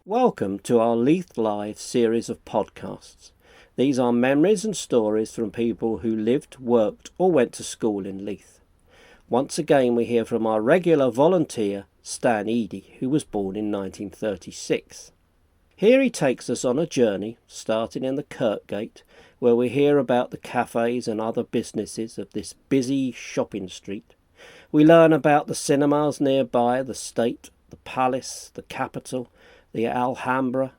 Welcome to our Leith Live series of podcasts. These are memories and stories from people who lived, worked or went to school in Leith. Once again we hear from our regular volunteer, Stan Eadie, who was born in 1936. Here he takes us on a journey, starting in the Kirkgate, where we hear about the cafes and other businesses of this busy shopping street. We learn about the cinemas nearby, the State, the Palace, the Capitol, the Alhambra.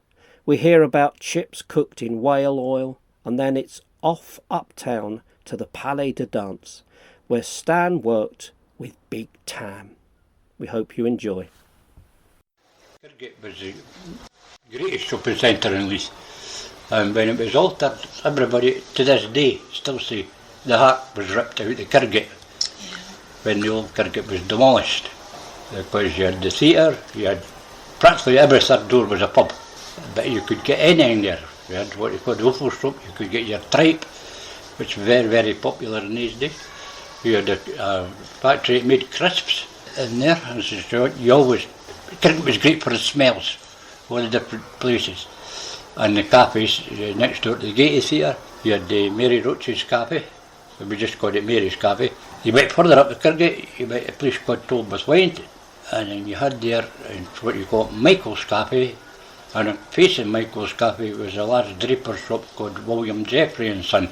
We hear about chips cooked in whale oil, and then it's off uptown to the Palais de Dance, where Stan worked with Big Tam. We hope you enjoy. Kirkgate was the greatest shopping centre in Leith, and when it was altered, everybody to this day still say the heart was ripped out of Kirkgate when the old Kirkgate was demolished, because you had the theatre, you had practically every third door was a pub, but you could get anything there. You had what you called the offal shop, you could get your tripe, which was very, very popular in these days. You had a factory that made crisps in there, and so you always, Kirkgate was great for the smells, all the different places. And the cafes next door to the Gaiety Theatre, you had the Mary Roach's Cafe, we just called it Mary's Cafe. You went further up the Kirkgate, you went to a place called Tolbus Wayne, and then you had there what you call Michael's Cafe, and facing Michael's Cafe was a large draper shop called William Jeffrey and Son.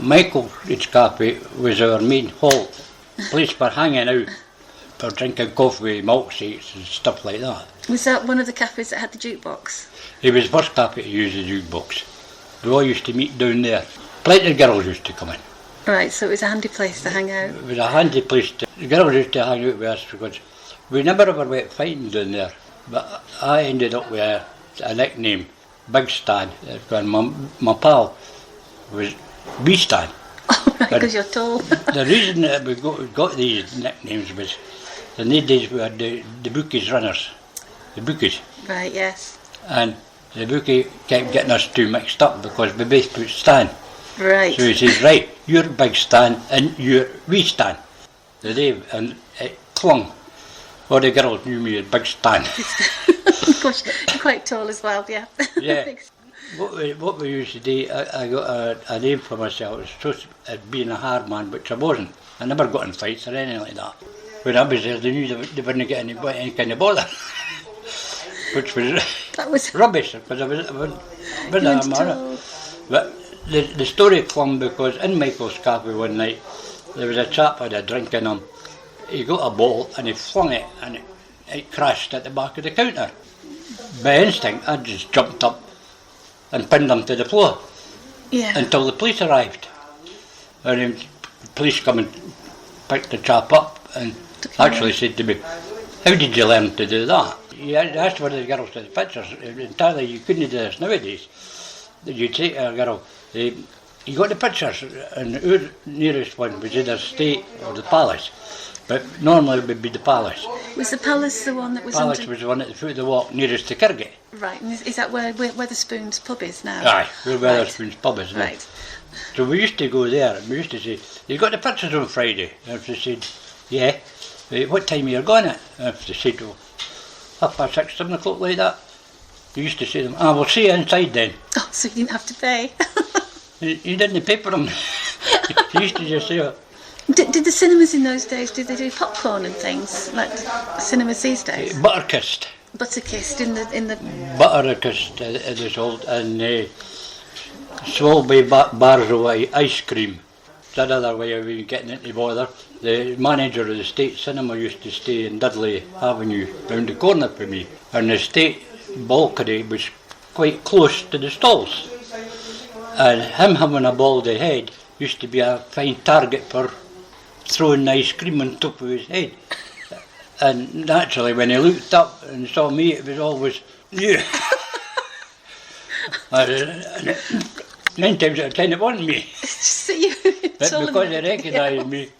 Michael's Cafe was our main hall, place for hanging out, for drinking coffee, milkshakes and stuff like that. Was that one of the cafes that had the jukebox? It was the first cafe to use the jukebox. We all used to meet down there. Plenty of girls used to come in. Right, so it was a handy place to hang out. It was a handy place. The girls used to hang out with us because we never ever went fighting down there. But I ended up with a nickname, Big Stan. My pal was Wee Stan. Oh, right, because you're tall. The reason that we got these nicknames was in the days we had the bookies runners. The bookies. Right, yes. And the bookie kept getting us too mixed up because we both put Stan. Right. So he says, right, you're Big Stan and you're Wee Stan. The day, and it clung. All the girls knew me as Big Stan. Gosh, you're quite tall as well, yeah. Yeah. What we used to do, I got a name for myself. It was supposed to being a hard man, which I wasn't. I never got in fights or anything like that. When I was there, they knew they wouldn't get any kind of bother. Which was rubbish, because I was a man. But the story clung because in Michael's Cafe one night, there was a chap had a drink in him. He got a bottle and he flung it and it crashed at the back of the counter. By instinct, I just jumped up and pinned him to the floor until the police arrived. And then the police come and picked the chap up and actually said to me, how did you learn to do that? You asked for the girls to the pictures. Entirely, you couldn't do this nowadays. You'd say to a girl, you got the pictures, and our nearest one was either State or the Palace. But normally it would be the Palace. Was the Palace the one that was Palace was the one at the foot of the walk nearest to Kirkgate. Right, and is that where Wetherspoon's pub is now? Aye, where Wetherspoon's pub is now. Right. So we used to go there, and we used to say, you got the pictures on Friday? And if they said, yeah. What time are you going at? And if they said, well, 6:30, 7 o'clock like that. We used to say to them, we'll see you inside then. Oh, so you didn't have to pay? You didn't pay for them. You used to just say, Did the cinemas in those days, did they do popcorn and things, like cinemas these days? Butterkist. Butterkist in the... Butterkist it was old, and small bars of ice cream. That's another way of getting into bother. The manager of the State Cinema used to stay in Dudley Avenue, round the corner from me, and the State balcony was quite close to the stalls. And him having a baldy head used to be a fine target for throwing the ice cream on top of his head. And naturally, when he looked up and saw me, it was always you. 9 times out of 10 it wasn't me. But because he recognised me,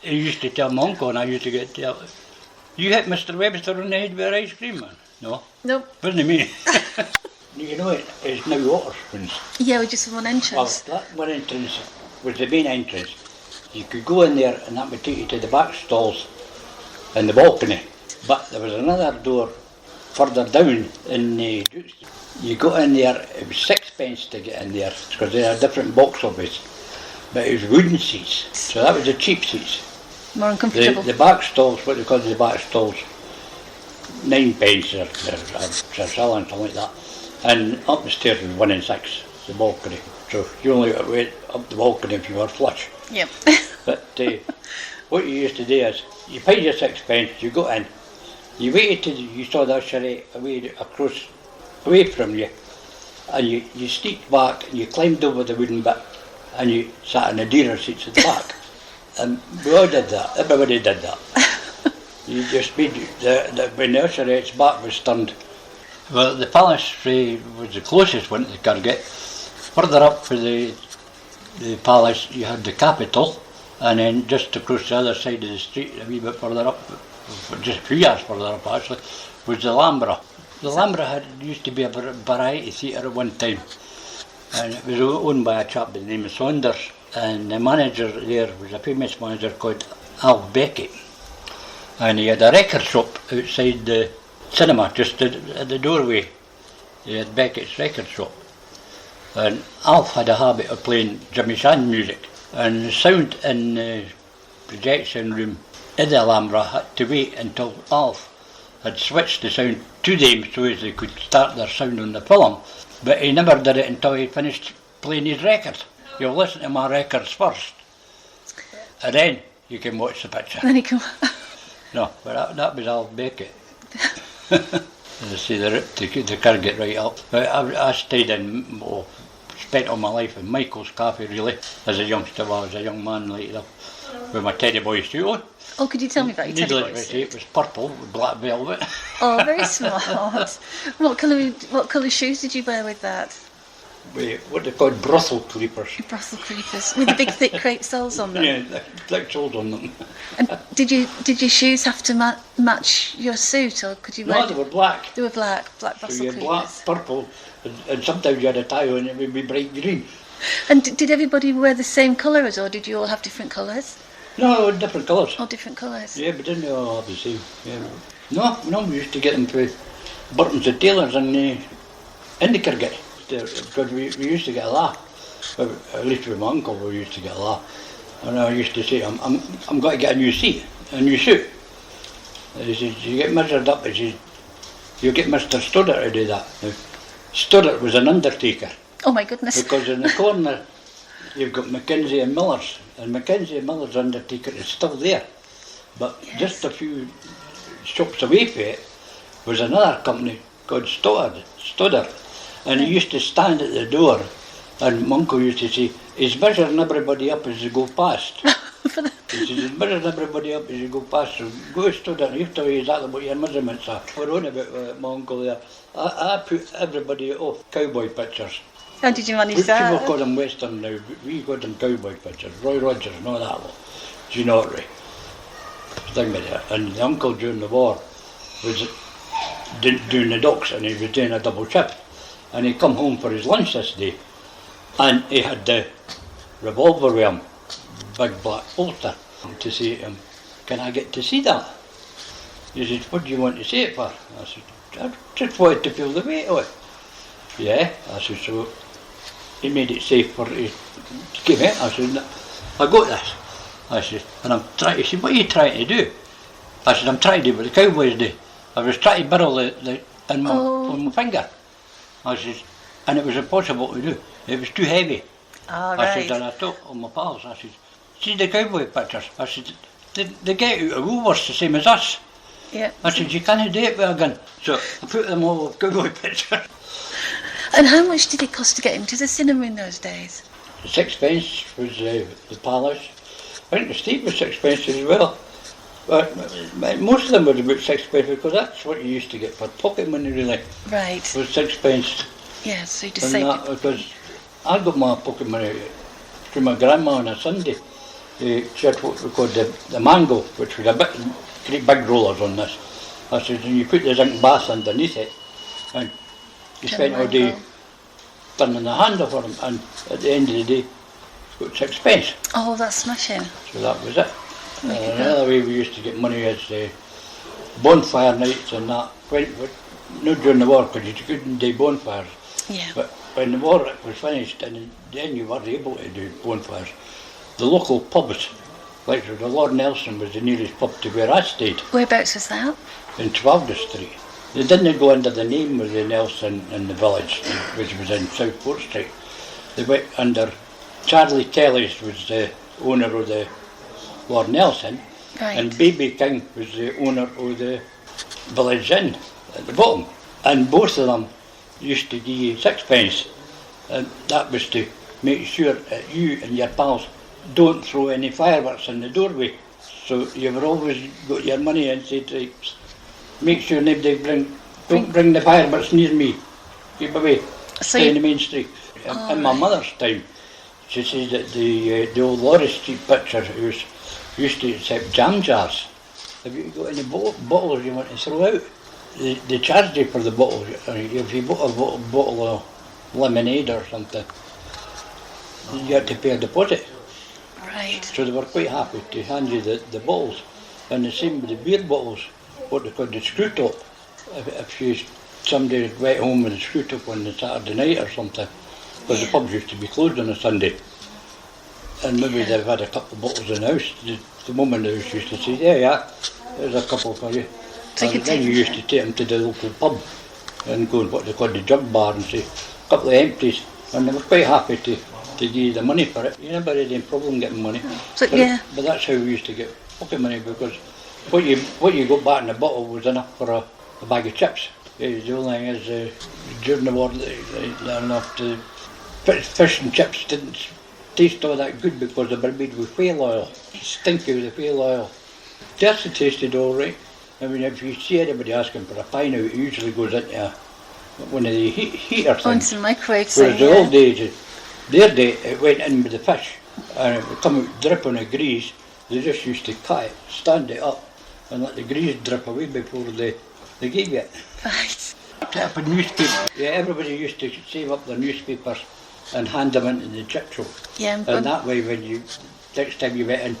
he used to tell my uncle, and I used to get tell, you hit Mr. Webster on the head with ice cream, man. No. Nope. Wasn't me. You know it's now Waterspoons. Yeah, we just have one entrance. Well, that one entrance was the main entrance. You could go in there and that would take you to the back stalls and the balcony. But there was another door further down in the jukes. You got in there, it was 6p to get in there, because they had different box office. But it was wooden seats, so that was the cheap seats. More uncomfortable. The back stalls, what they call the back stalls, 9p or selling, something like that. And up the stairs was 1 and 6, the balcony. So you only got to wait up the balcony if you were flush. Yep. But what you used to do is, you paid your 6p, you got in, you waited till you saw the usher away from you, and you sneaked back and you climbed over the wooden bit and you sat in the dearer seats at the back. And we all did that, everybody did that. You just made when the usher's back was turned. Well, the palace was the closest one to Kirkgate. Further up for the palace you had the Capitol, and then just across the other side of the street, a wee bit further up, just a few yards further up actually, was the Alhambra. The Alhambra used to be a variety theatre at one time, and it was owned by a chap by the name of Saunders, and the manager there was a famous manager called Alf Beckett, and he had a record shop outside the cinema, just at the doorway. He had Beckett's record shop, and Alf had a habit of playing Jimmy Shan music, and the sound in the projection room in the Alhambra had to wait until Alf had switched the sound to them so as they could start their sound on the film, but he never did it until he finished playing his record. You'll listen to my records first, and then you can watch the picture. Then he can. No, but that was Alf Beckett. As I say, they ripped the Kirkgate right up. But I stayed in, spent all my life in Michael's Cafe really, as a youngster. Well, I was a young man like that, with my Teddy Boy suit on. Oh, could you tell me about your Teddy Boy suit? It was purple with black velvet. Oh, very smart. What colour shoes did you wear with that? What they called Brussels creepers. Brussels creepers with the big thick crepe soles on them. Yeah, thick soles on them. And did your shoes have to match your suit, or could you wear? No, they were black. They were black Brussels so you had creepers. black, purple, and sometimes you had a tie on and it would be bright green. And did everybody wear the same colours, or did you all have different colours? No, different colours. All different colours. Yeah, but didn't they all have the same? Yeah. No, we used to get them through Burton's and Taylor's in the Kirkgate. Because we used to get a laugh. At least with my uncle we used to get a laugh. And I used to say, I'm going to get a new suit. He says, you get measured up. He says, you get Mr. Stoddart to do that. Now, Stoddart was an undertaker. Oh my goodness. Because in the corner you've got Mackenzie and Miller's, and Mackenzie and Miller's undertaker is still there. But just a few shops away from it was another company called Stoddart. And he used to stand at the door, and my uncle used to say, he's measuring everybody up as they go past. He says, he's measuring everybody up as you go past, so go to Stoddart and he'll tell you exactly what your measurements are. We're on about my uncle there. I put everybody off cowboy pictures. How did you manage that? People call them Western now, but we got them cowboy pictures. Roy Rogers and all that lot. Gene Autry. Thing with it. And the uncle during the war was doing the docks, and he was doing a double chip. And he come home for his lunch this day, and he had the revolver with him, big black holster, to say to him, can I get to see that? He said, what do you want to see it for? I said, I just wanted to feel the weight of it. Yeah, I said, so he made it safe for you to give it. I said, I got this. I said, and I'm trying. He said, what are you trying to do? I said, I'm trying to do what the cowboys do. I was trying to burrow on my finger. I said, and it was impossible to do. It was too heavy. Oh, I said, and I told all my pals, I said, see the cowboy pictures? I said, they get out of Woolworths the same as us. Yeah. I said, you can't do it with a gun. So I put them all with cowboy pictures. And how much did it cost to get into the cinema in those days? 6p was the Palace. I think the State was 6p as well. But most of them were about 6p because that's what you used to get for pocket money really. Right. Was 6p. Yeah, so you just saved it. Because I got my pocket money through my grandma on a Sunday. She had what we called the mango, which was great big rollers on this. I said, and you put the zinc bath underneath it, and you spent all day turning the handle for them, and at the end of the day, you got 6p. Oh, that's smashing. So that was it. Another way we used to get money is bonfire nights and that. not during the war, because you couldn't do bonfires. Yeah. But when the war was finished, and then you were able to do bonfires, the local pubs, like the Lord Nelson was the nearest pub to where I stayed. Whereabouts was that? In Trafalgar Street. They didn't go under the name of the Nelson in the village, which was in South Port Street. They went under Charlie Kelly's was the owner of the Lord Nelson, Right. and Baby King was the owner of the Village Inn at the bottom. And both of them used to give you sixpence, and that was to make sure that you and your pals don't throw any fireworks in the doorway. So you've always got your money and said, right, make sure nobody don't bring the fireworks near me. Keep away. So Stay in the main street. In my mother's time, she says that the old Laurie Street picture used to accept jam jars. Have you got any bottles you want to throw out? They charged you for the bottles. If you bought a bottle of lemonade or something, you had to pay a deposit. Right. So they were quite happy to hand you the bottles. And the same with the beer bottles, what they called the screw top. If somebody went home with a screw top on the Saturday night or something, because the pubs used to be closed on a Sunday, and maybe they've had a couple of bottles in the house, the woman in the house used to say, yeah, there's a couple for you. So And then you used to take them to the local pub and go and what they called the jug bar and say, a couple of empties, and they were quite happy to give you the money for it. You never had any problem getting money. So, But that's how we used to get pocket money, because what you got back in the bottle was enough for a bag of chips. The only thing is, during the war, they enough to fish and chips didn't taste all that good because they were made with whale oil. Stinky with the whale oil. Danse tasted all right. I mean, if you see anybody asking for a pie now, it usually goes into one of the heater things. Onto the microwave. Whereas the old days, their day, it went in with the fish, and it would come out dripping of grease. They just used to cut it, stand it up, and let the grease drip away before they gave you it. Right. Type of newspaper. Yeah, everybody used to save up their newspapers and hand them into the chip shop. Yeah. And that way, when next time you went in,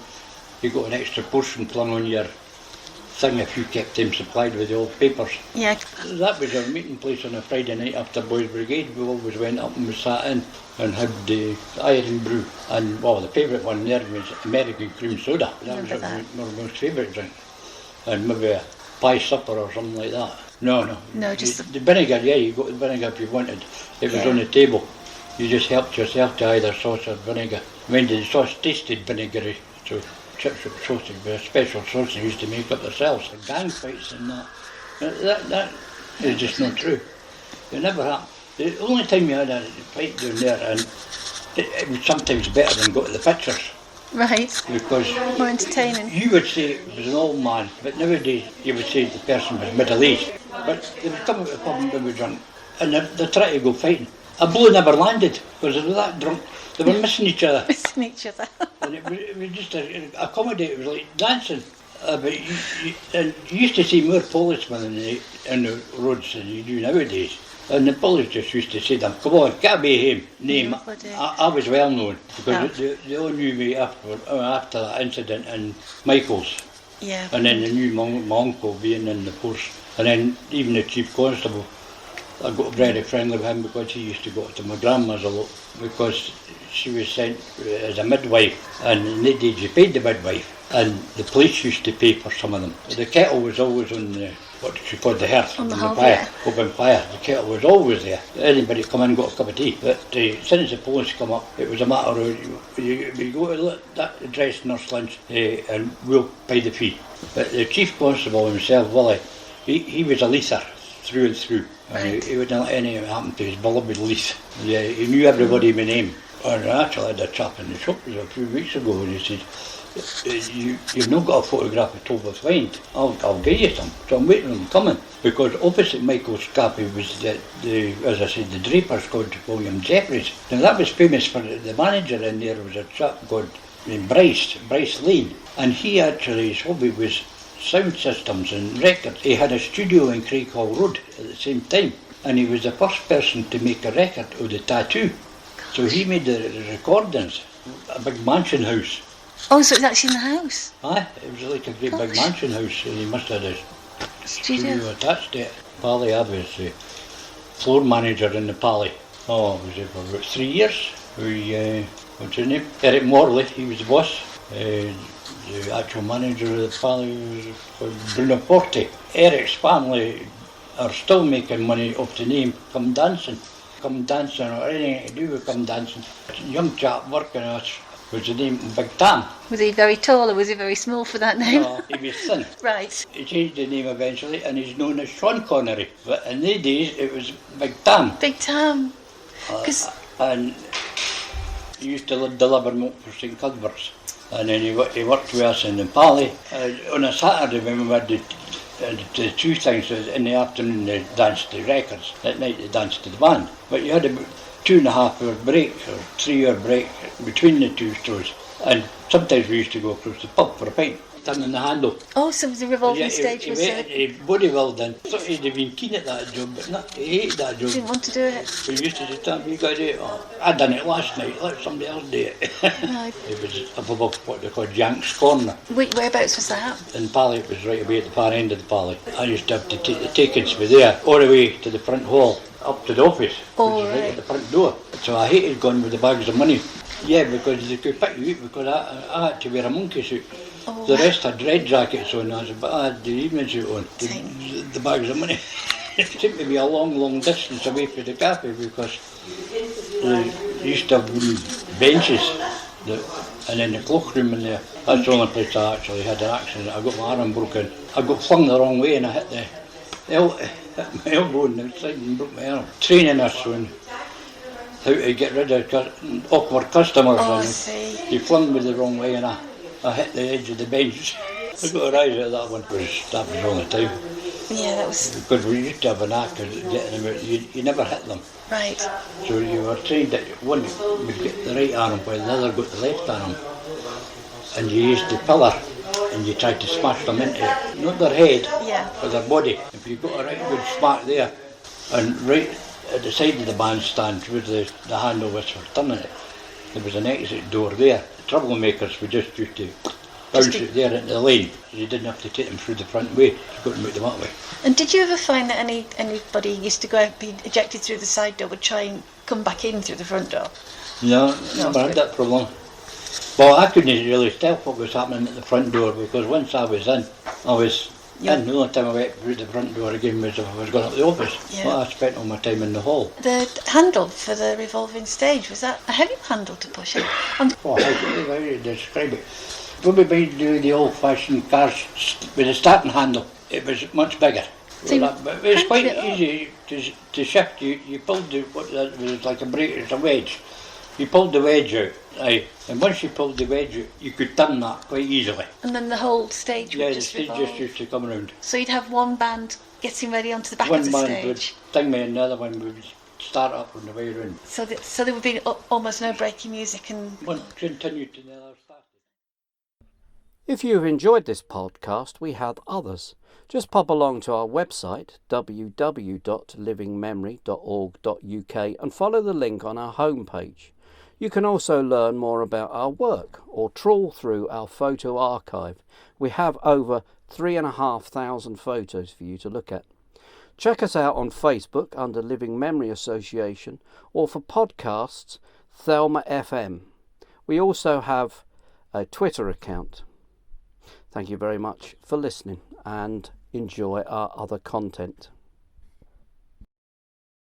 you got an extra portion flung on your thing if you kept them supplied with the old papers. Yeah. That was our meeting place on a Friday night after Boys Brigade. We always went up and we sat in and had the iron brew. And, the favourite one there was American cream soda. That was our most favourite drink. And maybe a pie supper or something like that. No. No, just the vinegar, yeah, you got the vinegar if you wanted. It was on the table. You just helped yourself to either sauce or vinegar. When the sauce tasted vinegary, so chip shop sausage with a special sauce they used to make up themselves. The gang fights and that. That is just not true. It never happened. The only time you had a fight down there, and it was sometimes better than go to the pictures. right. Because More entertaining. you would say it was an old man, but nowadays you would say the person was middle-aged. But they would come out of the pub and they were drunk, and they try to go fighting. A blow never landed, because they were that drunk. They were missing each other. Missing each other. And it was just a comedy, it was like dancing. But you used to see more policemen in the roads than you do nowadays. And the police just used to say to them, come on, get away him. Name. I was well known, because they all knew me after that incident in Michael's. Yeah. And then they knew my uncle being in the force. And then even the chief constable, I got very friendly with him because he used to go to my grandma's a lot, because she was sent as a midwife, and in the days you paid the midwife, and the police used to pay for some of them. The kettle was always on the, what she called the hearth, on the fire, open fire. The kettle was always there. Anybody come in and got a cup of tea. But as soon as the police come up, it was a matter of, you go to that dress nurse lunch and we'll pay the fee. But the chief constable himself, Willie, he was a Leither through and through. And he wouldn't let anything happen to his beloved Leith. Yeah, he knew everybody by name. And I actually had a chap in the shop a few weeks ago, and he said, you've not got a photograph of Tolbert Find. I'll give you some. So I'm waiting for them coming. Because opposite Michael's cafe was as I said, the draper's called William Jeffries. Now that was famous for the manager in there was a chap called Bryce Lane. And he actually, his hobby was sound systems and records. He had a studio in Craighall Road at the same time, and he was the first person to make a record of the tattoo. So he made the recordings, a big mansion house. Oh, so it's actually in the house? Aye, it was like a great big mansion house, and he must have had a studio attached to it. Palais. I was floor manager in the Palais. Oh, I was there for about 3 years. We, what's his name? Eric Morley, he was the boss. The actual manager of the Palais was Bruno Forte. Eric's family are still making money off the name Come Dancing. Come Dancing, or anything to do with Come Dancing. A young chap working us was the name Big Tam. Was he very tall or was he very small for that name? No, he was thin. Right. He changed the name eventually and he's known as Sean Connery. But in the days it was Big Tam. Big Tam. And he used to deliver milk for St Cuthbert's. And then he worked with us in the Palais. On a Saturday when we had the two things, in the afternoon they danced the records, at night they danced to the band. But you had about 2.5 hour break or 3 hour break between the two shows. And sometimes we used to go across the pub for a pint, turning the handle. Oh, so the revolving stage was He bodybuilding. So he'd have been keen at that job, but not, he hated that job. Didn't want to do it. We used to say, Tom, you got to do it. Oh, I done it last night, let somebody else do it. Right. It was up above what they call Jank's Corner. Whereabouts was that? In Palais, it was right away at the far end of the Palais. I used to have to take the takings from there, all the way to the front hall, up to the office, which was right at the front door. So I hated going with the bags of money. Yeah, because they could pick you out, because I had to wear a monkey suit. Oh, the rest had red jackets on, but I had the evening suit on, the bags of money. It seemed to be a long, long distance away from the cafe because they used to have benches and then the cloakroom in there. That's the only place I actually had an accident. I got my arm broken. I got flung the wrong way and I hit my elbow on the side and broke my arm. Training us on how to get rid of awkward customers. Oh, I see. He flung me the wrong way and I hit the edge of the bench. I got a rise out of that one. That was all the time. Yeah, that was... Because we used to have a knack of getting them out. You never hit them. Right. So you were trained that one would get the right arm while the other got the left arm. And you used the pillar and you tried to smash them into it. Not their head, but their body. If you got a right good smack there, and right at the side of the bandstand where the handle was for turning it, there was an exit door there. The troublemakers we just used to bounce it there into the lane. You didn't have to take them through the front way, you got them out the back way. And did you ever find that anybody used to go out, be ejected through the side door, would try and come back in through the front door? No, never had that problem. Well, I couldn't really tell what was happening at the front door because once I was in, I was in. The only time I went through the front door again was if I was going up to the office. Yeah. Well, I spent all my time in the hall. The handle for the revolving stage, was that a heavy handle to push it? Oh, how do you describe it? Probably by doing the old-fashioned cars with a starting handle, it was much bigger. But it was quite easy to shift. You pulled that was like a brake, it's a wedge. You pulled the wedge out, and once you pulled the wedge out, you could turn that quite easily. And then the whole stage would just revolve? Yeah, the stage just used to come around. So you'd have one band getting ready onto the back of the stage? One band would sting me and the other one would start up on the way around. So there would be almost no breaking music and... One continued to the other started. If you've enjoyed this podcast, we have others. Just pop along to our website, www.livingmemory.org.uk, and follow the link on our homepage. You can also learn more about our work or trawl through our photo archive. We have over 3,500 photos for you to look at. Check us out on Facebook under Living Memory Association, or for podcasts, Thelma FM. We also have a Twitter account. Thank you very much for listening and enjoy our other content.